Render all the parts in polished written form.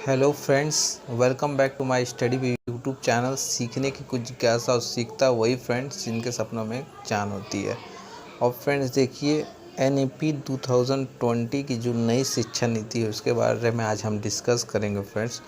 Hello friends, welcome back to my study YouTube channel. सीखने की कुछ जिज्ञासा और सीखता वही फ्रेंड्स जिनके सपनों में जान होती है। और फ्रेंड्स देखिए, एनईपी 2020 की जो नई शिक्षा नीति है उसके बारे में आज हम डिस्कस करेंगे फ्रेंड्स।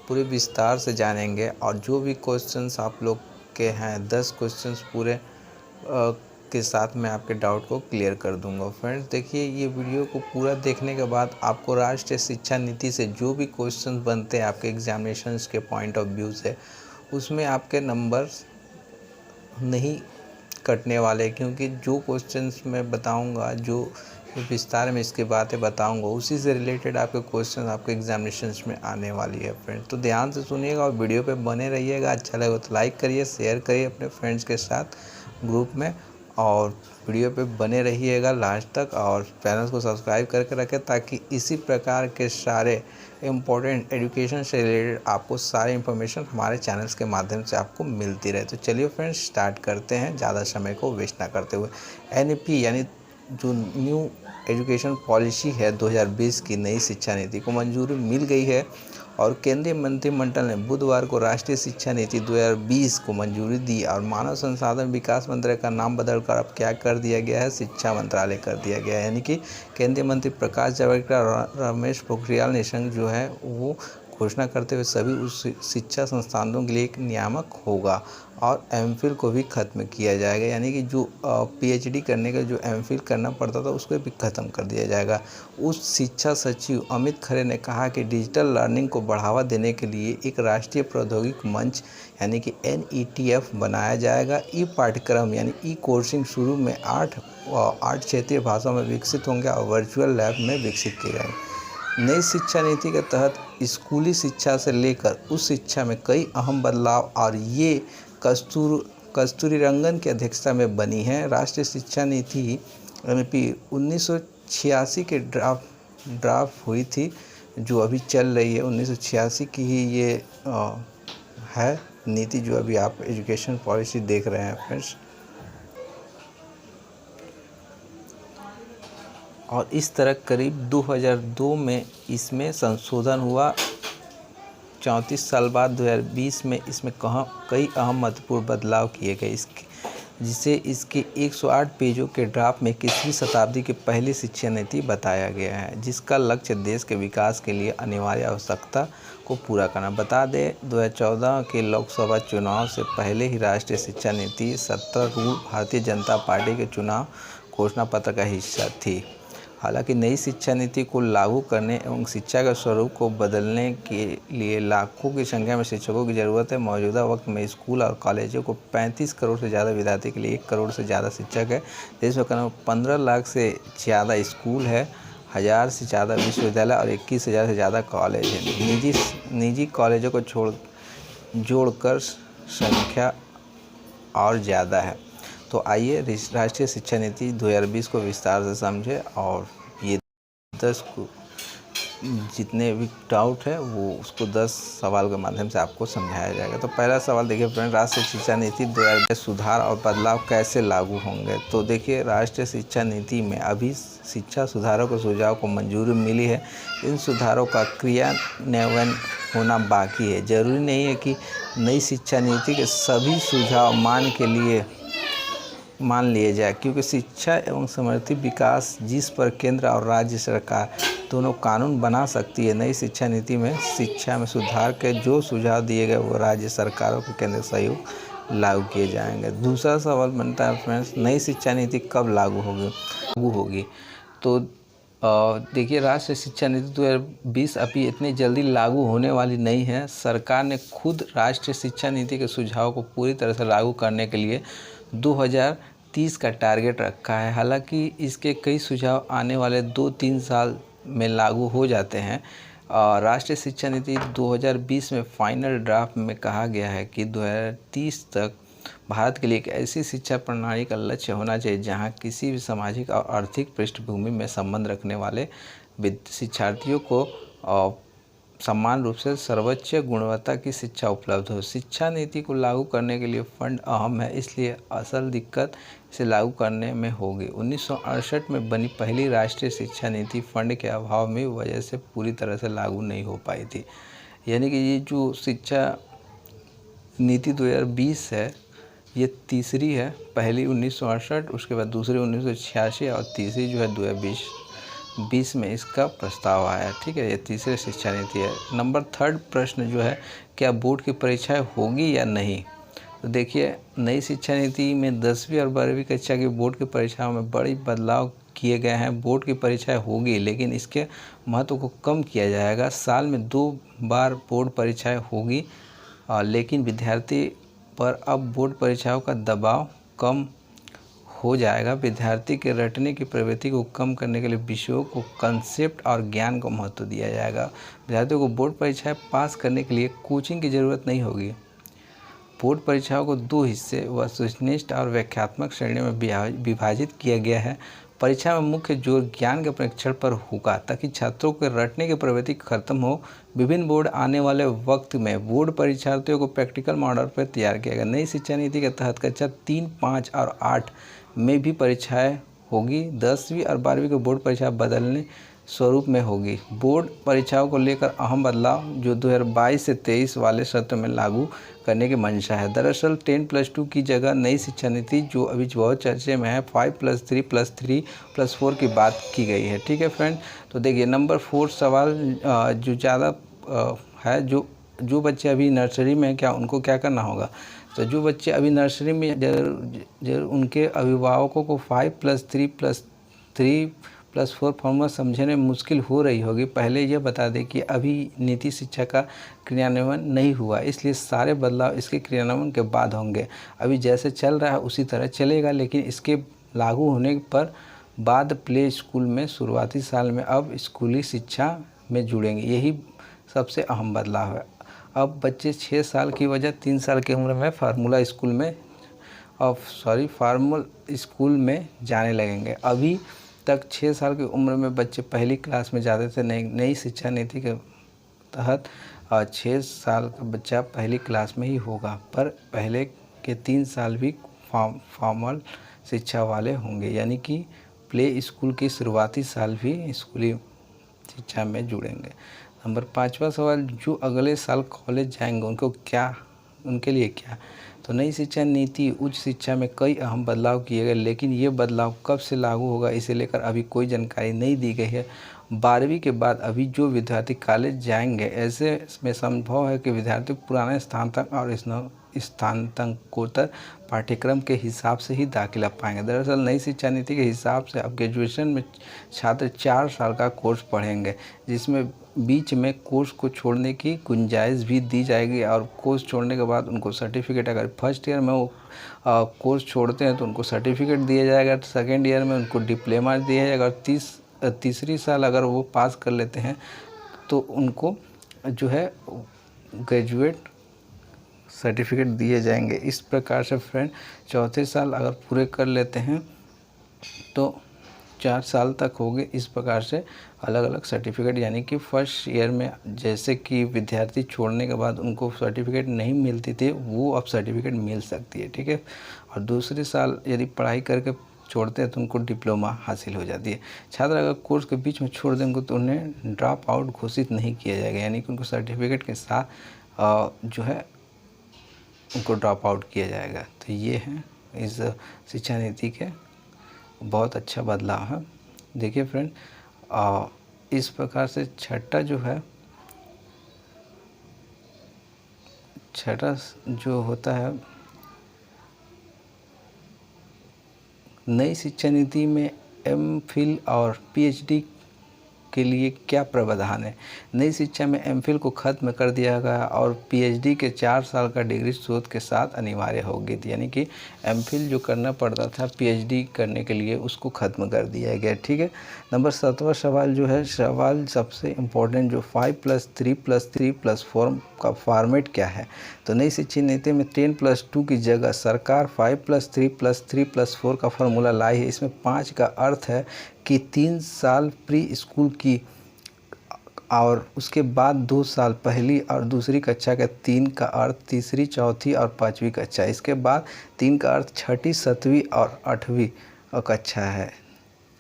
पूरे विस्तार से जानेंगे और जो भी क्वेश्चंस आप लोग के हैं 10 क्वेश्चंस पूरे के साथ मैं आपके डाउट को क्लियर कर दूंगा। फ्रेंड्स देखिए, ये वीडियो को पूरा देखने के बाद आपको राष्ट्रीय शिक्षा नीति से जो भी क्वेश्चंस बनते हैं आपके एग्जामिनेशंस के पॉइंट ऑफ व्यू से, उसमें आपके नंबर्स नहीं कटने वाले, क्योंकि जो क्वेश्चंस मैं बताऊंगा, जो विस्तार में इसकी बातें बताऊंगा, उसी से रिलेटेड आपके क्वेश्चन आपके एग्जामिनेशंस में आने वाली है फ्रेंड्स। तो ध्यान से सुनिएगा और वीडियो पे बने रहिएगा। अच्छा लगे तो लाइक करिए, शेयर करिए अपने फ्रेंड्स के साथ ग्रुप में, और वीडियो पे बने रहिएगा लास्ट तक, और चैनल को सब्सक्राइब करके रखें ताकि इसी प्रकार के सारे इम्पोर्टेंट एजुकेशन से रिलेटेड आपको सारी इन्फॉर्मेशन हमारे चैनल्स के माध्यम से आपको मिलती रहे। तो चलिए फ्रेंड्स, स्टार्ट करते हैं ज़्यादा समय को वेस्ट ना करते हुए। एनईपी यानी जो न्यू एजुकेशन पॉलिसी है 2020 की नई शिक्षा नीति को मंजूरी मिल गई है, और केंद्रीय मंत्रिमंडल ने बुधवार को राष्ट्रीय शिक्षा नीति 2020 को मंजूरी दी। और मानव संसाधन विकास मंत्रालय का नाम बदलकर अब क्या कर दिया गया है, शिक्षा मंत्रालय कर दिया गया है। यानी कि केंद्रीय मंत्री प्रकाश जावड़ेकर और रमेश पोखरियाल निशंक जो है वो घोषणा करते हुए सभी उस शिक्षा संस्थानों के लिए एक नियामक होगा, और एमफिल को भी ख़त्म किया जाएगा। यानी कि जो पीएचडी करने का जो एमफिल करना पड़ता था उसको भी ख़त्म कर दिया जाएगा। उस शिक्षा सचिव अमित खरे ने कहा कि डिजिटल लर्निंग को बढ़ावा देने के लिए एक राष्ट्रीय प्रौद्योगिक मंच यानी कि NETF बनाया जाएगा। ई पाठ्यक्रम यानी ई कोर्सिंग शुरू में आठ क्षेत्रीय भाषाओं में विकसित होंगे और वर्चुअल लैब में विकसित किए जाएंगे। नई शिक्षा नीति के तहत स्कूली शिक्षा से लेकर उच्च शिक्षा में कई अहम बदलाव, और ये कस्तूरीरंगन की अध्यक्षता में बनी है। राष्ट्रीय शिक्षा नीति NEP 1986 के ड्राफ्ट हुई थी, जो अभी चल रही है। 1986 की ही ये है नीति जो अभी आप एजुकेशन पॉलिसी देख रहे हैं फ्रेंड्स। और इस तरह करीब 2002 में इसमें संशोधन हुआ। 34 साल बाद 2020 में इसमें कई अहम महत्वपूर्ण बदलाव किए गए, जिसे इसके 108 पेजों के ड्राफ्ट में 21वीं शताब्दी की पहली शिक्षा नीति बताया गया है, जिसका लक्ष्य देश के विकास के लिए अनिवार्य आवश्यकता को पूरा करना। बता दें, 2014 के लोकसभा चुनाव से पहले ही राष्ट्रीय शिक्षा नीति 17 रूल भारतीय जनता पार्टी के चुनाव घोषणा पत्र का हिस्सा थी। हालांकि नई शिक्षा नीति को लागू करने एवं शिक्षा के स्वरूप को बदलने के लिए लाखों की संख्या में शिक्षकों की ज़रूरत है। मौजूदा वक्त में स्कूल और कॉलेजों को 35 करोड़ से ज़्यादा विद्यार्थी के लिए 1 करोड़ से ज़्यादा शिक्षक है। देश में करीब 15 लाख से ज़्यादा स्कूल है, 1000 से ज़्यादा विश्वविद्यालय और 21,000 से ज़्यादा कॉलेज हैं। निजी कॉलेजों को जोड़कर संख्या और ज़्यादा है। तो आइए राष्ट्रीय शिक्षा नीति 2020 को विस्तार से समझें, और ये 10 जितने भी डाउट है वो उसको 10 सवाल के माध्यम से आपको समझाया जाएगा। तो पहला सवाल देखिए फ्रेंड, राष्ट्रीय शिक्षा नीति 2020 सुधार और बदलाव कैसे लागू होंगे। तो देखिए, राष्ट्रीय शिक्षा नीति में अभी शिक्षा सुधारों के सुझाव को मंजूरी मिली है। इन सुधारों का क्रियान्वयन होना बाकी है। जरूरी नहीं है कि नई शिक्षा नीति के सभी सुझाव मान लिए जाए, क्योंकि शिक्षा एवं समृद्धि विकास जिस पर केंद्र और राज्य सरकार दोनों कानून बना सकती है। नई शिक्षा नीति में शिक्षा में सुधार के जो सुझाव दिए गए वो राज्य सरकारों के केंद्र सहयोग लागू किए जाएंगे। दूसरा सवाल बनता है फ्रेंड्स, नई शिक्षा नीति कब लागू होगी। तो देखिए, राष्ट्रीय शिक्षा नीति 2020 अभी इतनी जल्दी लागू होने वाली नहीं है। सरकार ने खुद राष्ट्रीय शिक्षा नीति के सुझाव को पूरी तरह से लागू करने के लिए 2030 का टारगेट रखा है। हालांकि इसके कई सुझाव आने वाले 2-3 साल में लागू हो जाते हैं। राष्ट्रीय शिक्षा नीति 2020 में फाइनल ड्राफ्ट में कहा गया है कि 2030 तक भारत के लिए एक ऐसी शिक्षा प्रणाली का लक्ष्य होना चाहिए जहां किसी भी सामाजिक और आर्थिक पृष्ठभूमि में संबंध रखने वाले शिक्षार्थियों को समान रूप से सर्वोच्च गुणवत्ता की शिक्षा उपलब्ध हो। शिक्षा नीति को लागू करने के लिए फंड अहम है, इसलिए असल दिक्कत इसे लागू करने में होगी। 1968 में बनी पहली राष्ट्रीय शिक्षा नीति फंड के अभाव में वजह से पूरी तरह से लागू नहीं हो पाई थी। यानी कि ये जो शिक्षा नीति 2020 है, ये तीसरी है। पहली 1968, उसके बाद दूसरी 1986 और तीसरी जो है 2020 में इसका प्रस्ताव आया। ठीक है, ये तीसरी शिक्षा नीति है। नंबर 3 प्रश्न जो है, क्या बोर्ड की परीक्षाएं होगी या नहीं? तो देखिए, नई शिक्षा नीति में 10वीं और 12वीं कक्षा की बोर्ड की परीक्षाओं में बड़ी बदलाव किए गए हैं। बोर्ड की परीक्षाएं होगी, लेकिन इसके महत्व को कम किया जाएगा। साल में 2 बार बोर्ड परीक्षाएं होगी, लेकिन विद्यार्थी पर अब बोर्ड परीक्षाओं का दबाव कम हो जाएगा। विद्यार्थी के रटने की प्रवृत्ति को कम करने के लिए विषयों को, कंसेप्ट और ज्ञान को महत्व दिया जाएगा। विद्यार्थियों को बोर्ड परीक्षाएं पास करने के लिए कोचिंग की ज़रूरत नहीं होगी। बोर्ड परीक्षाओं को 2 हिस्से, वस्तुनिष्ठ और व्याख्यात्मक श्रेणियों में विभाजित किया गया है। परीक्षा में मुख्य जोर ज्ञान के परीक्षण पर होगा, ताकि छात्रों के रटने की प्रवृत्ति खत्म हो। विभिन्न बोर्ड आने वाले वक्त में बोर्ड परीक्षार्थियों को प्रैक्टिकल मॉडल पर तैयार किया गया। नई शिक्षा नीति के तहत कक्षा 3, 5 और 8 में भी परीक्षाएं होगी। 10वीं और 12वीं की बोर्ड परीक्षा बदलने स्वरूप में होगी। बोर्ड परीक्षाओं को लेकर अहम बदलाव जो 2022 से 23 वाले सत्र में लागू करने की मंशा है। दरअसल 10+2 की जगह नई शिक्षा नीति जो अभी बहुत चर्चे में है 5+3+3+4 की बात की गई है। ठीक है फ्रेंड, तो देखिए नंबर 4 सवाल जो ज़्यादा है, जो बच्चे अभी नर्सरी में हैं, क्या उनको क्या करना होगा? तो जो बच्चे अभी नर्सरी में जरूर उनके अभिभावकों को 5+3+3+4 फॉर्मूला समझने में मुश्किल हो रही होगी। पहले यह बता दें कि अभी नीति शिक्षा का क्रियान्वयन नहीं हुआ, इसलिए सारे बदलाव इसके क्रियान्वयन के बाद होंगे। अभी जैसे चल रहा है उसी तरह चलेगा, लेकिन इसके लागू होने पर बाद प्ले स्कूल में शुरुआती साल में अब स्कूली शिक्षा में जुड़ेंगे। यही सबसे अहम बदलाव है। अब बच्चे 6 साल की वजह 3 साल की उम्र में फार्मूला स्कूल में जाने लगेंगे। अभी तक 6 साल की उम्र में बच्चे पहली क्लास में जाते थे। नई शिक्षा नीति के तहत 6 साल का बच्चा पहली क्लास में ही होगा, पर पहले के 3 साल भी फॉर्मल शिक्षा वाले होंगे, यानी कि प्ले स्कूल की शुरुआती साल भी स्कूली शिक्षा में जुड़ेंगे। नंबर 5वां सवाल, जो अगले साल कॉलेज जाएंगे उनके लिए क्या? तो नई शिक्षा नीति उच्च शिक्षा में कई अहम बदलाव किए गए, लेकिन ये बदलाव कब से लागू होगा इसे लेकर अभी कोई जानकारी नहीं दी गई है। 12वीं के बाद अभी जो विद्यार्थी कॉलेज जाएंगे, ऐसे में संभव है कि विद्यार्थी पुराने स्नातक और स्नातकोत्तर पाठ्यक्रम के हिसाब से ही दाखिला पाएंगे। दरअसल नई शिक्षा नीति के हिसाब से अब ग्रेजुएशन में छात्र 4 साल का कोर्स पढ़ेंगे, जिसमें बीच में कोर्स को छोड़ने की गुंजाइश भी दी जाएगी, और कोर्स छोड़ने के बाद उनको सर्टिफिकेट, अगर फर्स्ट ईयर में वो कोर्स छोड़ते हैं तो उनको सर्टिफिकेट दिया जाएगा, सेकेंड ईयर में उनको डिप्लोमा दिया जाएगा, और तीसरी साल अगर वो पास कर लेते हैं तो उनको जो है ग्रेजुएट सर्टिफिकेट दिए जाएंगे। इस प्रकार से फ्रेंड चौथे साल अगर पूरे कर लेते हैं तो 4 साल तक हो गए। इस प्रकार से अलग अलग सर्टिफिकेट, यानी कि फर्स्ट ईयर में जैसे कि विद्यार्थी छोड़ने के बाद उनको सर्टिफिकेट नहीं मिलती थी, वो अब सर्टिफिकेट मिल सकती है। ठीक है, और दूसरे साल यदि पढ़ाई करके छोड़ते हैं तो उनको डिप्लोमा हासिल हो जाती है। छात्र अगर कोर्स के बीच में छोड़ देंगे तो उन्हें ड्रॉप आउट घोषित नहीं किया जाएगा, यानी कि उनको सर्टिफिकेट के साथ जो है उनको ड्रॉप आउट किया जाएगा। तो ये है इस शिक्षा नीति के बहुत अच्छा बदलाव है। देखिए फ्रेंड, इस प्रकार से छठा जो होता है, नई शिक्षा नीति में एमफिल और पीएचडी के लिए क्या प्रावधान है? नई शिक्षा में एमफिल को खत्म कर दिया गया और पीएचडी के 4 साल का डिग्री शोध के साथ अनिवार्य हो गई थी, यानी कि एमफिल जो करना पड़ता था पीएचडी करने के लिए उसको ख़त्म कर दिया गया। ठीक है, नंबर 7वां सवाल जो है, सवाल सबसे इम्पोर्टेंट, जो 5+3+3+4 का फॉर्मेट क्या है? तो नई शिक्षा नीति में 10+2 की जगह सरकार 5+3+3+4 का फार्मूला लाई है। इसमें 5 का अर्थ है कि 3 साल प्री स्कूल की और उसके बाद 2 साल पहली और दूसरी कक्षा का, 3 का अर्थ तीसरी, चौथी और 5वीं कक्षा, इसके बाद 3 का अर्थ 6ठी, 7वीं और 8वीं कक्षा है।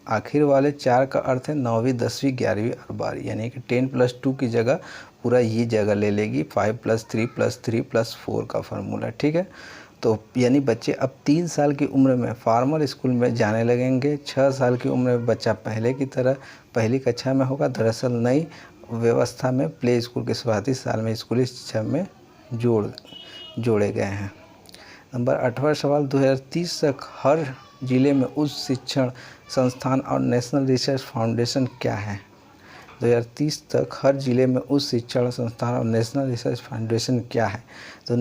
आखिर वाले 4 का अर्थ है 9वीं 10वीं 11वीं और 12वीं, यानी कि 10+2 की जगह पूरा ये जगह ले लेगी 5+3+3+4 का फार्मूला। ठीक है, तो यानी बच्चे अब 3 साल की उम्र में फॉर्मल स्कूल में जाने लगेंगे। 6 साल की उम्र में बच्चा पहले की तरह पहली कक्षा में होगा। दरअसल नई व्यवस्था में प्ले स्कूल के शुरुआती साल में स्कूली शिक्षा में जोड़े गए हैं। नंबर 8वां सवाल, 2030 तक हर जिले में उच्च शिक्षण संस्थान और नेशनल रिसर्च फाउंडेशन क्या है? 2030 तक हर जिले में उच्च शिक्षण संस्थान और नेशनल रिसर्च फाउंडेशन क्या है? तो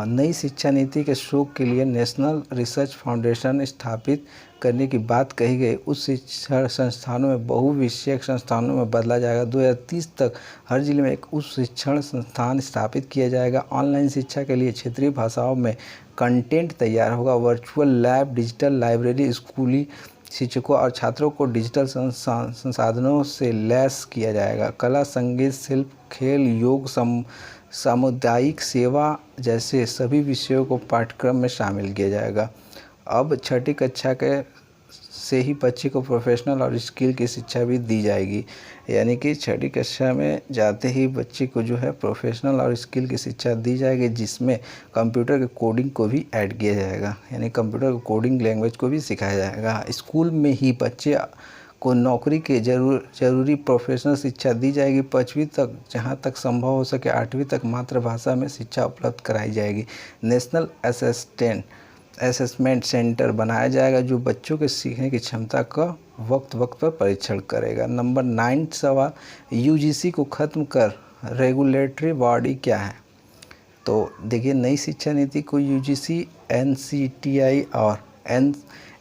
नई शिक्षा नीति के शोध के लिए नेशनल रिसर्च फाउंडेशन स्थापित करने की बात कही गई। उच्च शिक्षण संस्थानों में बहुविषयक संस्थानों में बदला जाएगा। 2030 तक हर जिले में एक उच्च शिक्षण संस्थान स्थापित किया जाएगा। ऑनलाइन शिक्षा के लिए क्षेत्रीय भाषाओं में कंटेंट तैयार होगा। वर्चुअल लैब, डिजिटल लाइब्रेरी स्कूली शिक्षकों और छात्रों को डिजिटल संसाधनों से लैस किया जाएगा। कला, संगीत, शिल्प, खेल, योग, सामुदायिक सेवा जैसे सभी विषयों को पाठ्यक्रम में शामिल किया जाएगा। अब 6ठी कक्षा के से ही बच्चे को प्रोफेशनल और स्किल की शिक्षा भी दी जाएगी, यानी कि 6ठी कक्षा में जाते ही बच्चे को जो है प्रोफेशनल और स्किल की शिक्षा दी जाएगी, जिसमें कंप्यूटर के कोडिंग को भी ऐड किया जाएगा, यानी कंप्यूटर के कोडिंग लैंग्वेज को भी सिखाया जाएगा। स्कूल में ही बच्चे को नौकरी के जरूरी प्रोफेशनल शिक्षा दी जाएगी। 5वीं तक जहां तक संभव हो सके 8वीं तक मातृभाषा में शिक्षा उपलब्ध कराई जाएगी। नेशनल असेसमेंट सेंटर बनाया जाएगा जो बच्चों के सीखने की क्षमता का वक्त पर परीक्षण करेगा। नंबर 9 सवाल, यूजीसी को ख़त्म कर रेगुलेटरी बॉडी क्या है? तो देखिए, नई शिक्षा नीति को यूजीसी, एनसीटीई और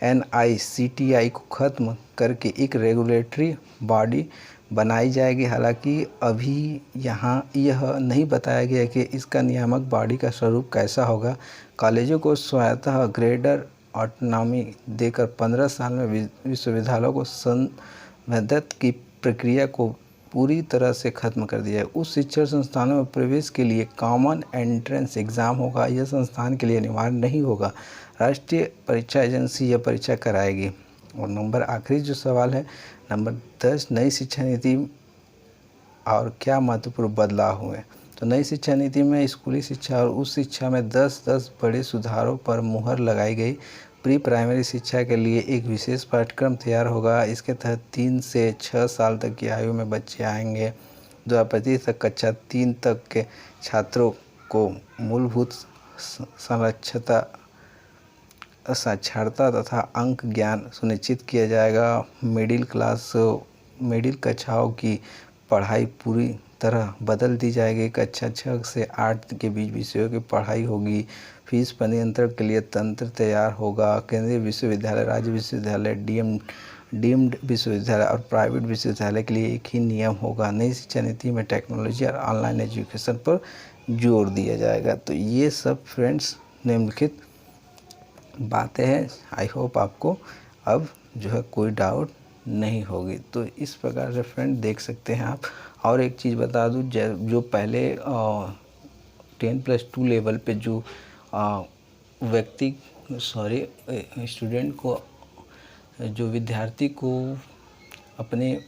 एनआईसीटीई को ख़त्म करके एक रेगुलेटरी बॉडी बनाई जाएगी। हालांकि अभी यहाँ यह नहीं बताया गया कि इसका नियामक बॉडी का स्वरूप कैसा होगा। कॉलेजों को स्वायत्तः ग्रेडर ऑटोनॉमी देकर 15 साल में विश्वविद्यालयों को संबद्ध की प्रक्रिया को पूरी तरह से ख़त्म कर दिया है। उस शिक्षण संस्थानों में प्रवेश के लिए कॉमन एंट्रेंस एग्ज़ाम होगा। यह संस्थान के लिए अनिवार्य नहीं होगा। राष्ट्रीय परीक्षा एजेंसी यह परीक्षा कराएगी। और नंबर आखिरी जो सवाल है, नंबर 10, नई शिक्षा नीति और क्या महत्वपूर्ण बदलाव हुए? तो नई शिक्षा नीति में स्कूली शिक्षा और उच्च शिक्षा में 10 बड़े सुधारों पर मुहर लगाई गई। प्री प्राइमरी शिक्षा के लिए एक विशेष पाठ्यक्रम तैयार होगा। इसके तहत 3 से 6 साल तक की आयु में बच्चे आएंगे। 2025 तक कक्षा 3 तक के छात्रों को मूलभूत साक्षरता तथा अंक ज्ञान सुनिश्चित किया जाएगा। मिडिल कक्षाओं की पढ़ाई पूरी तरह बदल दी जाएगी। कक्षा 6 से 8 के बीच विषयों की पढ़ाई होगी। फीस पर नियंत्रण के लिए तंत्र तैयार होगा। केंद्रीय विश्वविद्यालय, राज्य विश्वविद्यालय, डीम्ड विश्वविद्यालय और प्राइवेट विश्वविद्यालय के लिए एक ही नियम होगा। नई शिक्षा नीति में टेक्नोलॉजी और ऑनलाइन एजुकेशन पर जोर दिया जाएगा। तो ये सब फ्रेंड्स निम्नलिखित बातें हैं। आई होप आपको अब जो है कोई डाउट नहीं होगी। तो इस प्रकार से फ्रेंड देख सकते हैं आप। और एक चीज़ बता दूं, जो पहले 10+2 लेवल पे जो स्टूडेंट को, जो विद्यार्थी को अपने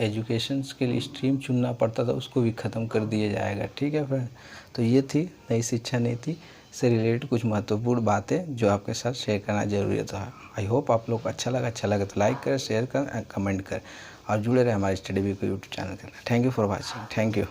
एजुकेशन के लिए स्ट्रीम चुनना पड़ता था, उसको भी ख़त्म कर दिया जाएगा। ठीक है फ्रेंड, तो ये थी नई शिक्षा नीति से रिलेटेड कुछ महत्वपूर्ण बातें जो आपके साथ शेयर करना जरूरी था। आई होप आप लोग को अच्छा लगा तो लाइक करें, शेयर करें, कमेंट करें और जुड़े रहे हमारे स्टडी वीक यूट्यूब चैनल के लिए। Thank you for watching. Thank you.